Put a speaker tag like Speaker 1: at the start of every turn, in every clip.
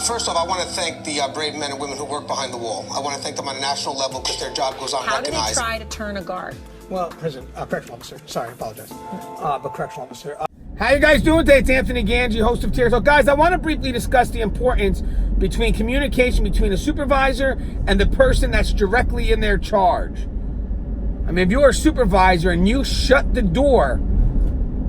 Speaker 1: First off, I want to thank the brave men and women who work behind the wall. I want to thank them on a national level because their job goes unrecognized.
Speaker 2: How do they try to turn a guard?
Speaker 3: Well, correctional officer. Sorry, I apologize. But correctional officer. How you guys doing today? It's Anthony Gangi, host of Tears. So guys, I want to briefly discuss the importance between communication between a supervisor and the person that's directly in their charge. I mean, if you're a supervisor and you shut the door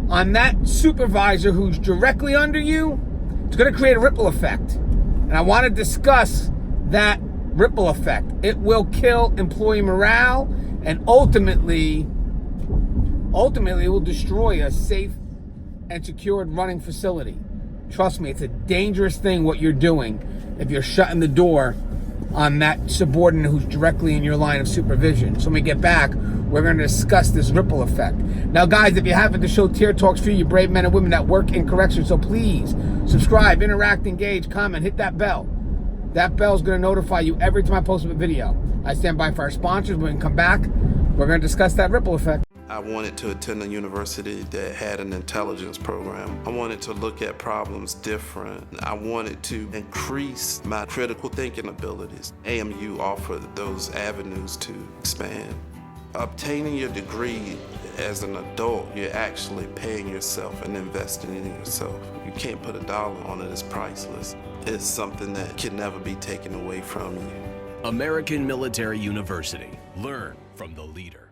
Speaker 3: on that supervisor who's directly under you, it's going to create a ripple effect. And I want to discuss that ripple effect. It will kill employee morale and ultimately it will destroy a safe and secured running facility. Trust me, it's a dangerous thing what you're doing if you're shutting the door on that subordinate who's directly in your line of supervision. So when we get back, we're going to discuss this ripple effect. Now, guys, if you haven't, the show Tear Talks for you brave men and women that work in corrections. So please subscribe, interact, engage, comment, hit that bell. That bell is going to notify you every time I post a video. I stand by for our sponsors. When we come back, we're going to discuss that ripple effect.
Speaker 4: I wanted to attend a university that had an intelligence program. I wanted to look at problems different. I wanted to increase my critical thinking abilities. AMU offered those avenues to expand. Obtaining your degree as an adult, you're actually paying yourself and investing in yourself. You can't put a dollar on it, it's priceless. It's something that can never be taken away from you.
Speaker 5: American Military University. Learn from the leader.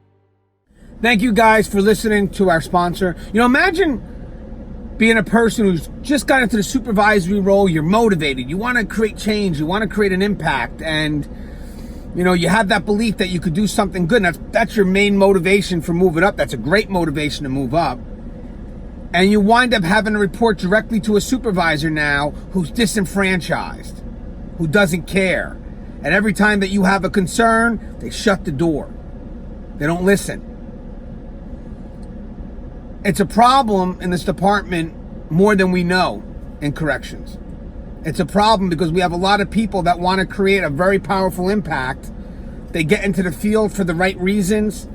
Speaker 3: Thank you guys for listening to our sponsor. You know, imagine being a person who's just got into the supervisory role. You're motivated. You want to create change. You want to create an impact. And, you know, you have that belief that you could do something good. And that's your main motivation for moving up. That's a great motivation to move up. And you wind up having to report directly to a supervisor now who's disenfranchised, who doesn't care. And every time that you have a concern, they shut the door. They don't listen. It's a problem in this department more than we know in corrections. It's a problem because we have a lot of people that want to create a very powerful impact. They get into the field for the right reasons.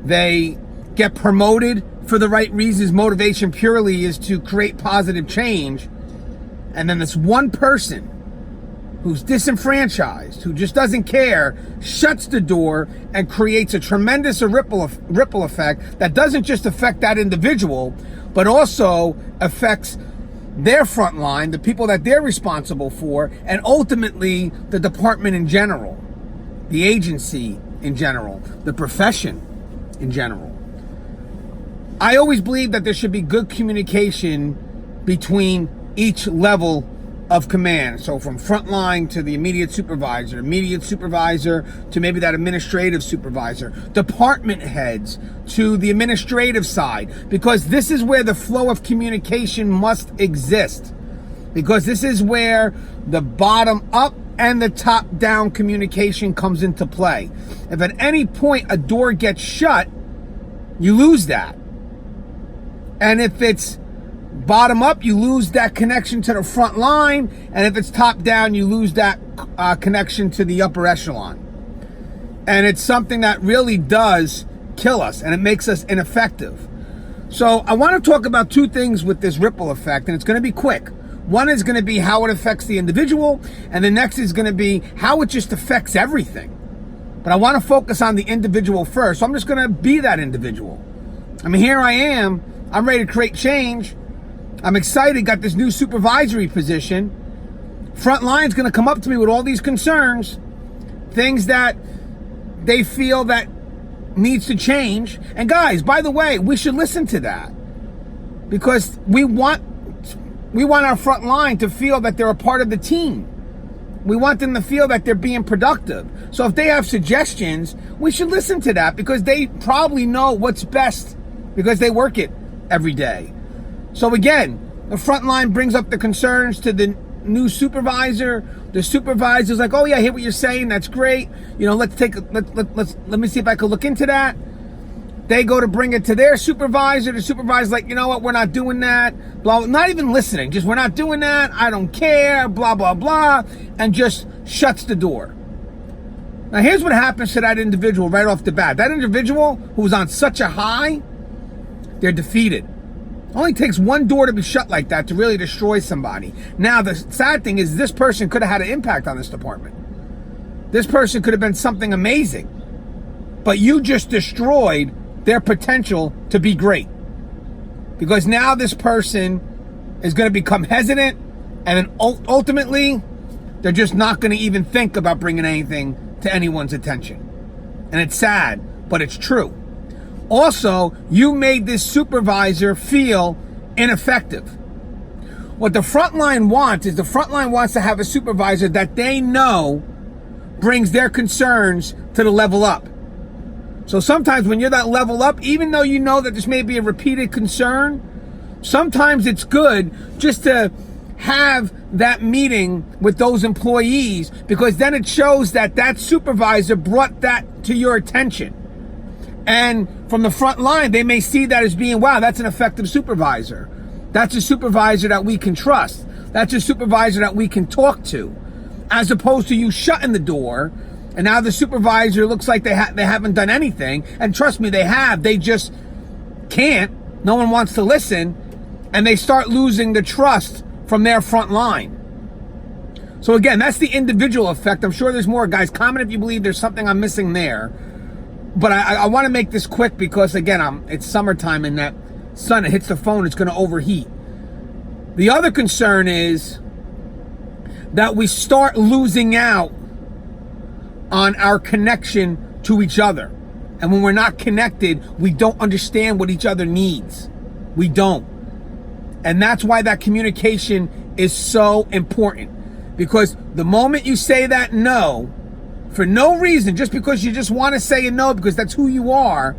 Speaker 3: They get promoted for the right reasons. Motivation purely is to create positive change. And then this one person who's disenfranchised, who just doesn't care, shuts the door and creates a tremendous ripple effect that doesn't just affect that individual, but also affects their front line, the people that they're responsible for, and ultimately the department in general, the agency in general, the profession in general. I always believe that there should be good communication between each level of command. So from frontline to the immediate supervisor to maybe that administrative supervisor, department heads to the administrative side, because this is where the flow of communication must exist. Because this is where the bottom up and the top down communication comes into play. If at any point a door gets shut, you lose that. And if it's bottom up, you lose that connection to the front line. And if it's top down, you lose that connection to the upper echelon. And it's something that really does kill us, and it makes us ineffective. So I want to talk about two things with this ripple effect, and it's going to be quick. One is going to be how it affects the individual, and the next is going to be how it just affects everything. But I want to focus on the individual first. So I'm just going to be that individual. I mean, here I am. I'm ready to create change. I'm excited, got this new supervisory position. Frontline's going to come up to me with all these concerns, things that they feel that needs to change. And guys, by the way, we should listen to that, because we want our front line to feel that they're a part of the team. We want them to feel that they're being productive. So if they have suggestions, we should listen to that, because they probably know what's best because they work it every day. So again, the front line brings up the concerns to the new supervisor. The supervisor's like, "Oh yeah, I hear what you're saying. That's great. You know, let me see if I can look into that." They go to bring it to their supervisor. The supervisor's like, "You know what? We're not doing that." Blah. Not even listening. Just, "We're not doing that. I don't care." Blah blah blah, and just shuts the door. Now here's what happens to that individual right off the bat. That individual who was on such a high, they're defeated. Only takes one door to be shut like that to really destroy somebody. Now, the sad thing is this person could have had an impact on this department. This person could have been something amazing. But you just destroyed their potential to be great. Because now this person is going to become hesitant, and then ultimately, they're just not going to even think about bringing anything to anyone's attention. And it's sad, but it's true. Also, you made this supervisor feel ineffective. What the front line wants is the front line wants to have a supervisor that they know brings their concerns to the level up. So sometimes when you're that level up, even though you know that this may be a repeated concern, sometimes it's good just to have that meeting with those employees, because then it shows that that supervisor brought that to your attention. And from the front line, they may see that as being, wow, that's an effective supervisor. That's a supervisor that we can trust. That's a supervisor that we can talk to. As opposed to you shutting the door, and now the supervisor looks like they haven't done anything. And trust me, they have. They just can't. No one wants to listen. And they start losing the trust from their front line. So again, that's the individual effect. I'm sure there's more. Guys, comment if you believe there's something I'm missing there. But I want to make this quick because, again, it's summertime and that sun, it hits the phone, it's going to overheat. The other concern is that we start losing out on our connection to each other. And when we're not connected, we don't understand what each other needs. We don't. And that's why that communication is so important. Because the moment you say that no, for no reason, just because you just want to say a no because that's who you are,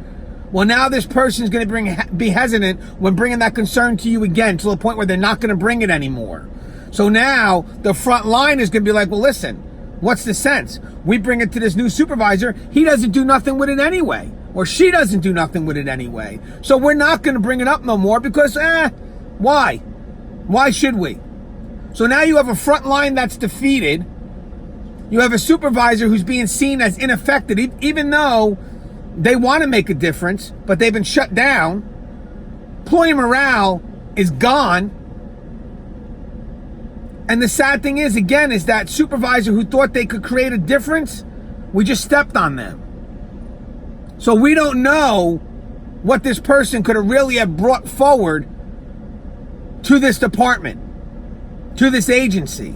Speaker 3: well, now this person is going to be hesitant when bringing that concern to you again, to the point where they're not going to bring it anymore. So now the front line is going to be like, well, listen, what's the sense? We bring it to this new supervisor. He doesn't do nothing with it anyway. Or she doesn't do nothing with it anyway. So we're not going to bring it up no more because, why? Why should we? So now you have a front line that's defeated. You have a supervisor who's being seen as ineffective, even though they want to make a difference, but they've been shut down. Employee morale is gone. And the sad thing is, again, is that supervisor who thought they could create a difference, we just stepped on them. So we don't know what this person could have really have brought forward to this department, to this agency.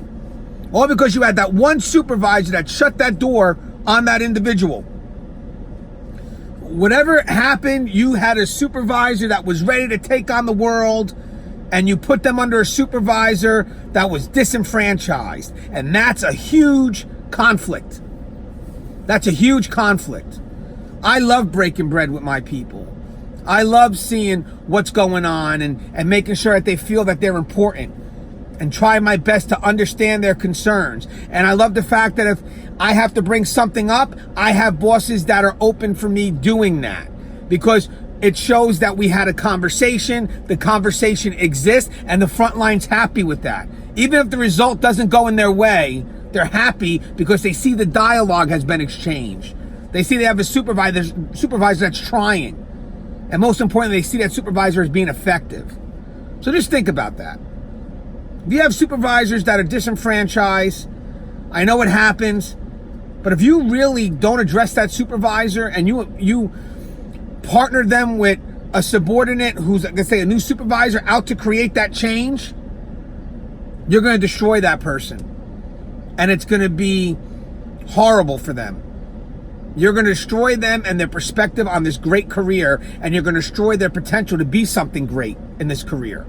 Speaker 3: All because you had that one supervisor that shut that door on that individual. Whatever happened, you had a supervisor that was ready to take on the world, and you put them under a supervisor that was disenfranchised. And that's a huge conflict. That's a huge conflict. I love breaking bread with my people. I love seeing what's going on and making sure that they feel that they're important, and try my best to understand their concerns. And I love the fact that if I have to bring something up, I have bosses that are open for me doing that, because it shows that we had a conversation, the conversation exists, and the front line's happy with that. Even if the result doesn't go in their way, they're happy because they see the dialogue has been exchanged. They see they have a supervisor that's trying. And most importantly, they see that supervisor as being effective. So just think about that. If you have supervisors that are disenfranchised, I know it happens, but if you really don't address that supervisor and you partner them with a subordinate who's, like I say, a new supervisor out to create that change, you're going to destroy that person. And it's going to be horrible for them. You're going to destroy them and their perspective on this great career, and you're going to destroy their potential to be something great in this career.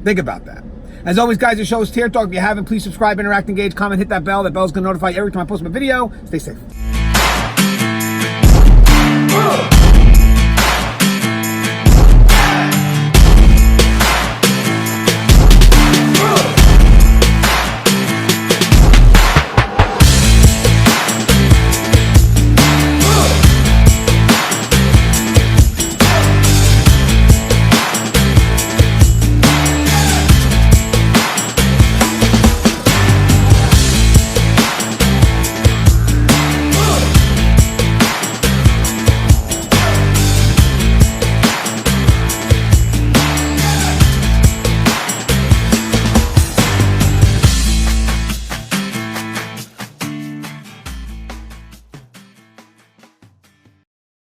Speaker 3: Think about that. As always, guys, the show is Tier Talk. If you haven't, please subscribe, interact, engage, comment, hit that bell. That bell's going to notify you every time I post my video. Stay safe.